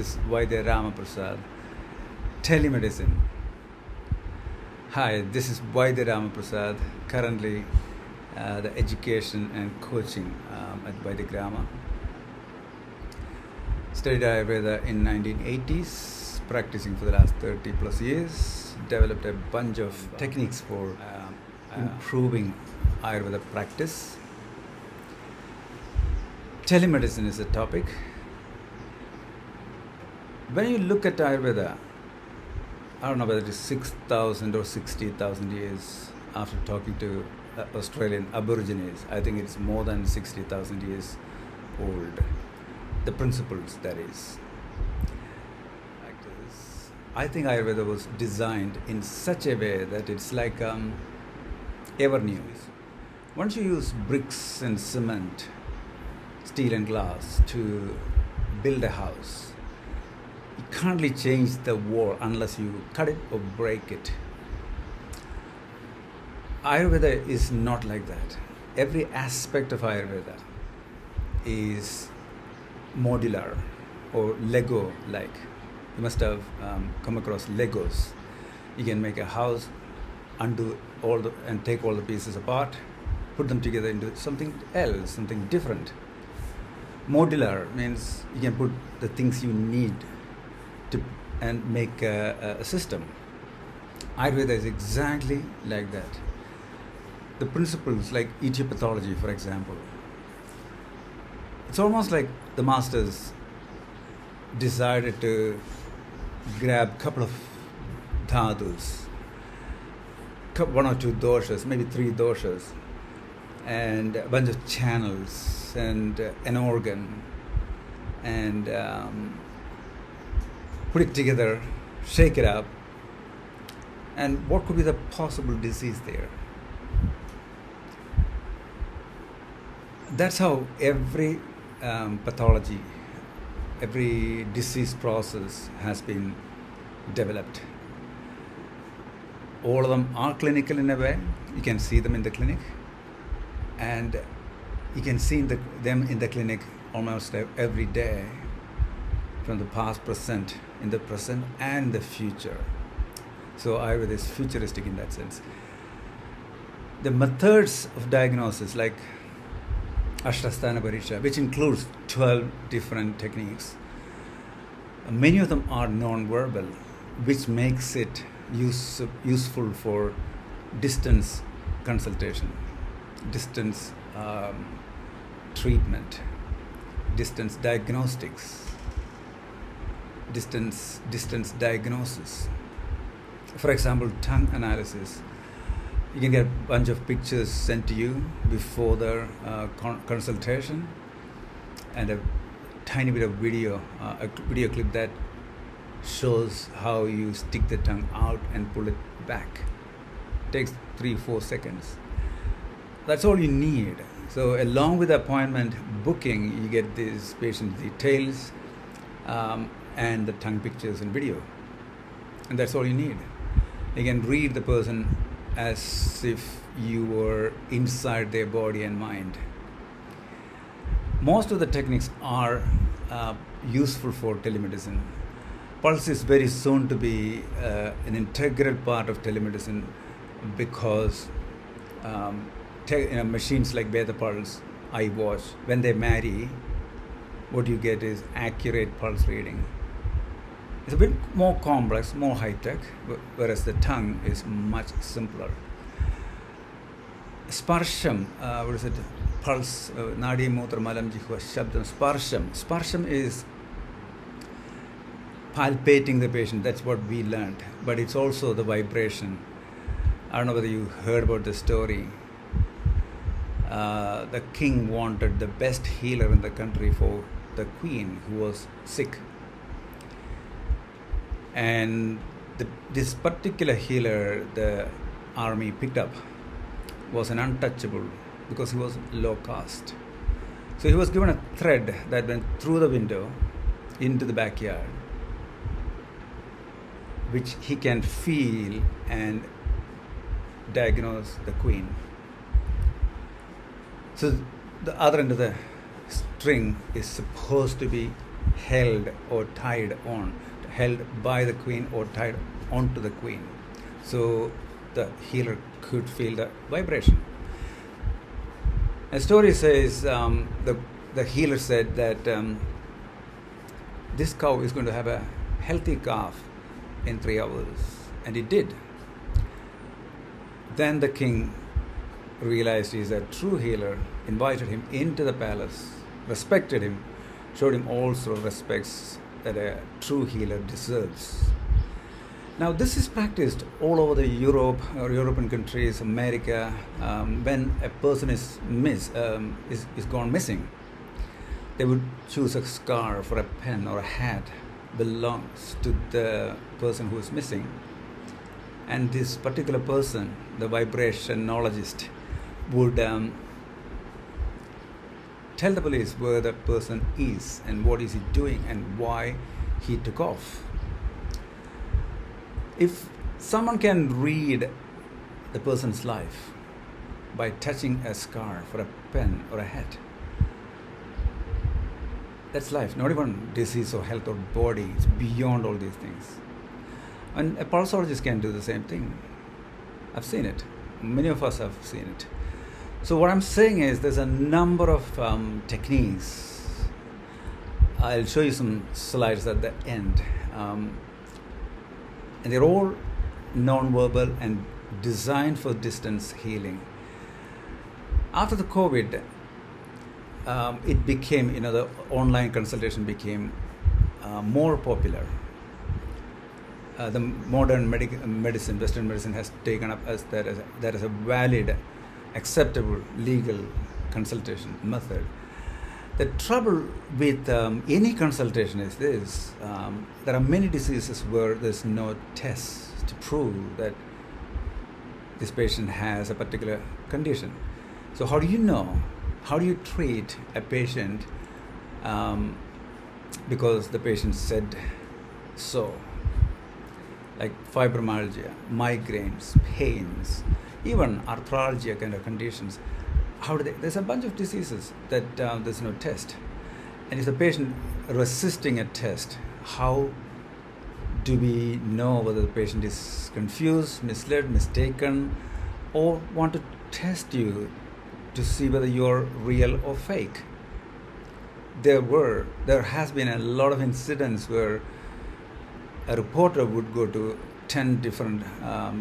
is Vaidya Ramaprasad. Telemedicine. Hi, this is Vaidya Ramaprasad, currently the education and coaching at Vaidya Grama. Studied Ayurveda in 1980s, practicing for the last 30 plus years, developed a bunch of techniques for improving Ayurveda practice. Telemedicine is a topic. When you look at Ayurveda, I don't know whether it is 6,000 or 60,000 years after talking to Australian Aborigines. I think it's more than 60,000 years old. The principles, that is. I think Ayurveda was designed in such a way that it's like ever new. Once you use bricks and cement, steel and glass to build a house, you can't really change the wall unless you cut it or break it. Ayurveda is not like that. Every aspect of Ayurveda is modular or Lego-like. You must have come across Legos. You can make a house, undo and take all the pieces apart, put them together into something else, something different. Modular means you can put the things you need and make a system. Ayurveda is exactly like that. The principles like etiology, for example, it's almost like the masters decided to grab a couple of dhadus, one or two doshas, maybe three doshas, and a bunch of channels and an organ, and put it together, shake it up, and what could be the possible disease there? That's how every pathology, every disease process has been developed. All of them are clinical in a way. You can see them in the clinic, and you can see them in the clinic almost every day, from the past, present, in the present and the future. So Ayurveda is futuristic in that sense. The methods of diagnosis, like Ashrasthana Parisha, which includes 12 different techniques, many of them are non-verbal, which makes it useful for distance consultation, distance treatment, distance diagnostics, distance diagnosis. For example, tongue analysis. You can get a bunch of pictures sent to you before the consultation, and a tiny bit of video, a video clip that shows how you stick the tongue out and pull it back. It takes 3-4 seconds. That's all you need. So along with the appointment booking, you get these patient details and the tongue pictures and video. And that's all you need. You can read the person as if you were inside their body and mind. Most of the techniques are useful for telemedicine. Pulse is very soon to be an integral part of telemedicine, because machines like Beta Pulse, iWatch, when they marry, what you get is accurate pulse reading. It's a bit more complex, more high-tech, whereas the tongue is much simpler. Sparsham, what is it? Pulse, Nadi, Mutra, Malam, Jihva, Shabdam, Sparsham. Sparsham is palpating the patient, that's what we learned. But it's also the vibration. I don't know whether you heard about the story. The king wanted the best healer in the country for the queen who was sick. And this particular healer the army picked up was an untouchable, because he was low caste. So he was given a thread that went through the window into the backyard, which he can feel and diagnose the queen. So the other end of the string is supposed to be held or tied on, held by the queen or tied onto the queen. So the healer could feel the vibration. A story says the healer said that this cow is going to have a healthy calf in 3 hours, and it did. Then the king realized he's a true healer, invited him into the palace, respected him, showed him all sort of respects that a true healer deserves. Now, this is practiced all over the Europe or European countries, America. When a person is gone missing, they would choose a scarf or a pen or a hat belongs to the person who is missing. And this particular person, the vibrationologist, would tell the police where the person is and what is he doing and why he took off. If someone can read the person's life by touching a scarf or a pen or a hat, that's life, not even disease or health or body. It's beyond all these things. And a pulsologist can do the same thing. I've seen it. Many of us have seen it. So what I'm saying is there's a number of techniques. I'll show you some slides at the end. And they're all non-verbal and designed for distance healing. After the COVID, it became, the online consultation became more popular. The modern medicine, Western medicine, has taken up as that as a valid, acceptable, legal consultation method. The trouble with any consultation is this: there are many diseases where there's no tests to prove that this patient has a particular condition. So how do you know? How do you treat a patient because the patient said so? Like fibromyalgia, migraines, pains, even arthralgia kind of conditions. How do they? There's a bunch of diseases that there's no test. And if the patient resisting a test, how do we know whether the patient is confused, misled, mistaken, or want to test you to see whether you're real or fake? There has been a lot of incidents where a reporter would go to 10 different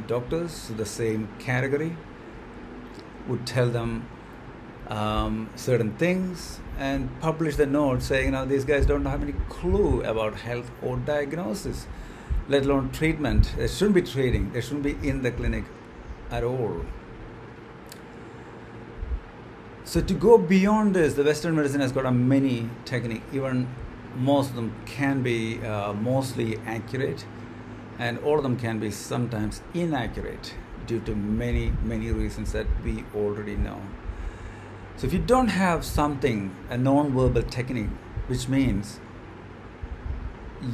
doctors, the same category, would tell them certain things and publish the note saying, these guys don't have any clue about health or diagnosis, let alone treatment. They shouldn't be treating. They shouldn't be in the clinic at all. So to go beyond this, the Western medicine has got a many techniques. Even most of them can be mostly accurate, and all of them can be sometimes inaccurate due to many, many reasons that we already know. So if you don't have something, a non-verbal technique, which means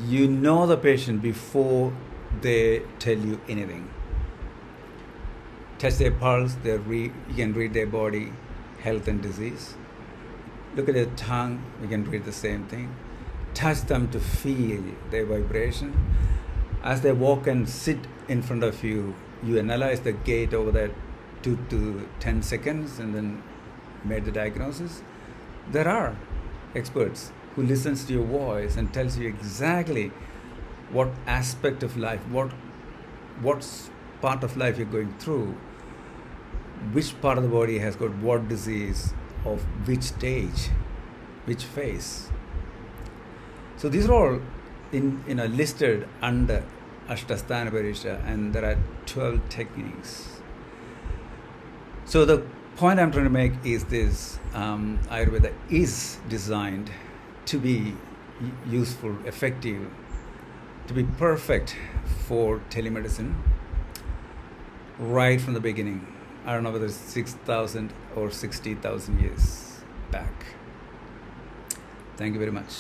you know the patient before they tell you anything. Touch their pulse, you can read their body, health and disease. Look at their tongue, you can read the same thing. Touch them to feel their vibration. As they walk and sit in front of you, you analyze the gait over that 2 to 10 seconds and then made the diagnosis. There are experts who listens to your voice and tells you exactly what aspect of life, what part of life you're going through, which part of the body has got what disease, of which stage, which phase. So these are all listed under Ashtasthana Parisha, and there are 12 techniques. So the point I'm trying to make is this: Ayurveda is designed to be useful, effective, to be perfect for telemedicine right from the beginning. I don't know whether it's 6,000 or 60,000 years back. Thank you very much.